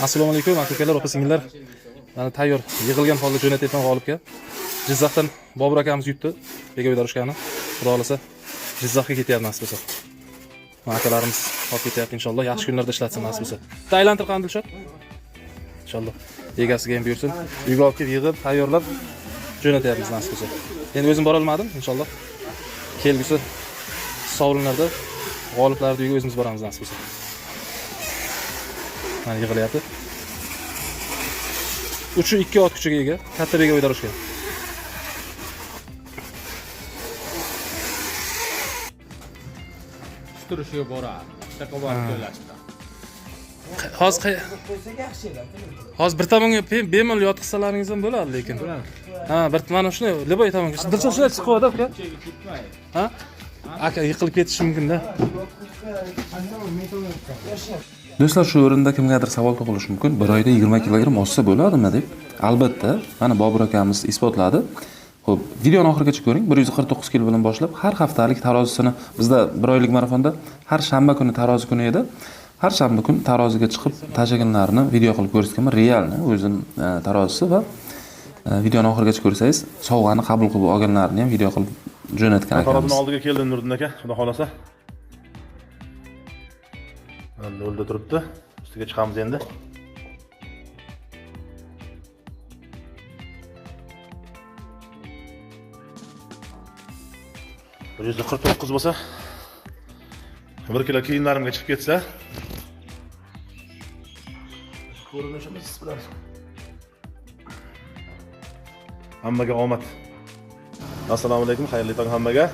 Assalomu alaykum, aka-ukalar, opa-singillar. Mana tayyor, yig'ilgan holda jo'natyapman g'olibga. Jizzaxdan Bobur akamiz yutdi. Bego'y darushkani. Xudo xolasa Jizzaxga ketyapmiz nasib bo'lsa. Mana akalarimiz olib ketyapti inshaalloh. Yaxshi kunlarda ishlatsin nasib bo'lsa. Taylantir qandilshot. Inshaalloh egasiga ham buyursin. Uyga olib kelib yig'ib, tayyorlab jo'natyapmiz nasib bo'lsa. Endi o'zim bora olmadim, inshaalloh. Kelgusi sovrinlarda g'oliblarni uyga o'zimiz boramiz nasib bo'lsa. Mana yig'ilyapti. Uchi 2 ot kuchiga ega, katta Bego'y darushka. Turishiga boradi. Taqobat joylashdi. Hozir bir tomonga bemalol yotqizsalaringiz ham bo'ladi, lekin. Ha, bir mana shuni liboy tomonga. Dilshod shunday chiqib aka. Ha? Aka yiqilib ketishi mumkin-da. Do'stlar, shu o'rinda kimgadir savol tug'ilishi mumkin. Bir oyda 20 kilogramm oshsa bo'ladimi deb. Albatta, mana Bobur akamiz isbotladi. Xo'p, videoni oxirigacha ko'ring. 149 kg bilan boshlab har haftalik tarozisini bizda bir oylik marafonda har shanba kuni tarozi kuni edi. Har shanba kun taroziga chiqib tashaganlarni video qilib ko'rsatganman, realni o'zim tarozisi va videoni oxirigacha ko'rsangiz, sovg'ani qabul qilib olganlarni ham video qilib jo'natgan akamiz. Tarozini oldiga keldim Nuriddin aka, xudo xolasa. Endi yo'lda turibdi. Ustiga chiqamiz endi. Bir 149 bo'lsa, 1 kilo kiyimlarimga chiqib ketsa, ko'rinishimiz bilan hammaga omad. Assalomu alaykum, xayrli tong hammaga.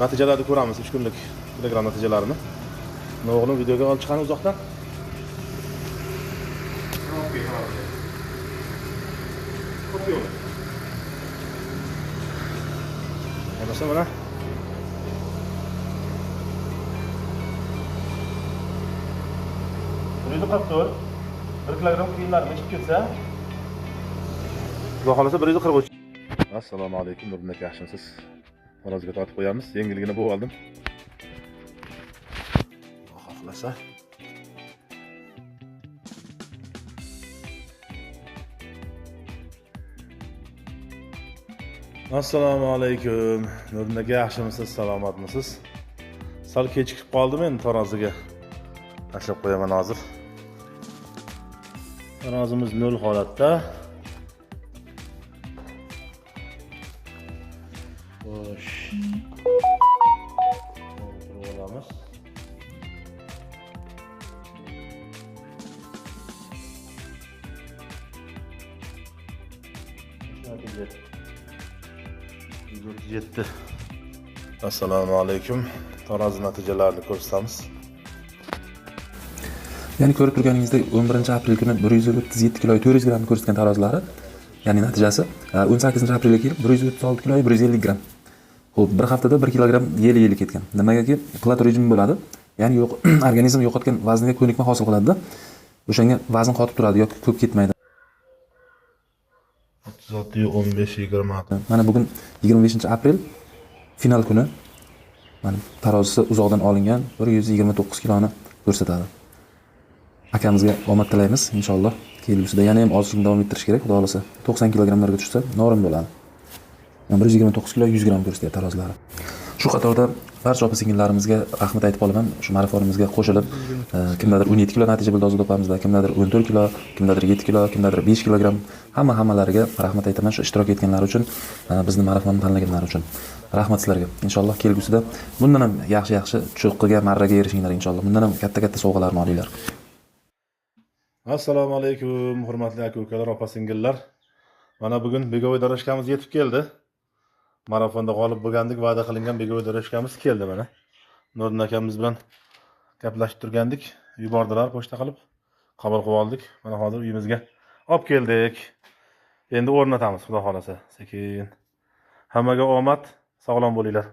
Natijalarni ko'ramiz, 3 kunlik Telegram natijalarini. O'g'lim videoga olib chiqani uzoqdan. Mana mana. Buyurdi qaptor. 1 kilogramm kiyimlarim chiqib ketsa, xudo xolasa 143. Assalomu alaykum, Nuriddin aka, yaxshimisiz? Taroziga tortib qo'yamiz. Yengilgina bo'lib oldim. Xohlasa. Assalomu alaykum. Nuriddin aka, yaxshimisiz? Salomatmisiz? Sal kechikib qoldim endi taroziga. Tashlab qo'yaman hozir. Tarozimiz 0 holatda. Xo'sh. O'tirib olamiz. Yetti. Assalomu alaykum. Tarozi natijalarini ko'rsatamiz. Ya'ni ko'rib turganingizdek 11-aprel kuni 137 kg 400 gramm ko'rsatgan tarozilari, ya'ni natijasi 18-aprelga kelib 136 kg 150 gramm. Xo'p, bir haftada 1 kg yeli ketgan. Nimagaki plato rejim bo'ladi. Ya'ni organizm yo'qotgan vaznga ko'nikma hosil qiladi-da. O'shanga vazn qotib turadi yoki ko'p ketmaydi. 36-15-20. Mana bugun 25-aprel final kuni. Mana tarozisi uzoqdan olingan 129 kiloni ko'rsatadi. Akamizga omad tilaymiz inshaalloh. Kelgusida yana ham ozgina davom ettirish kerak, xudo xolasa. 90 kilogramlarga tushsa, norin bo'ladi. 129 kilo 100 gram ko'rsatyapti tarozilari. Shu qatorda barcha opa-singillarimizga rahmat aytib qolaman. Shu marafonimizga qo'shilib, kimdadir 17 kilo natija bo'ldi Ozod opamizda, kimdadir 14 kilo, kimdadir 7 kilo, kimdadir 5 kilogram. Hammalariga rahmat aytaman shu ishtirok etganlari uchun, bizni marafonni tanlaganlari uchun. Rahmat sizlarga. Inshaalloh kelgusida bundan ham yaxshi cho'qqiga, marraga erishinglar inshaalloh. Bundan ham katta sovg'alarni olinglar. Assalomu alaykum, hurmatli aka-ukalar, opa-singillar. Mana bugun Bego'y darushkamiz yetib keldi. Marafonda g'olib bo'lgandik, va'da qilingan Bego'y darushkamiz keldi mana. Nuriddin akamiz bilan gaplashib turgandik, yubordilar pochta qilib. Qabul qilib oldik. Mana hozir uyimizga olib keldik. Endi o'rnatamiz, xudo xolasa. Sekin. Hammaga omad, sog'lom bo'linglar.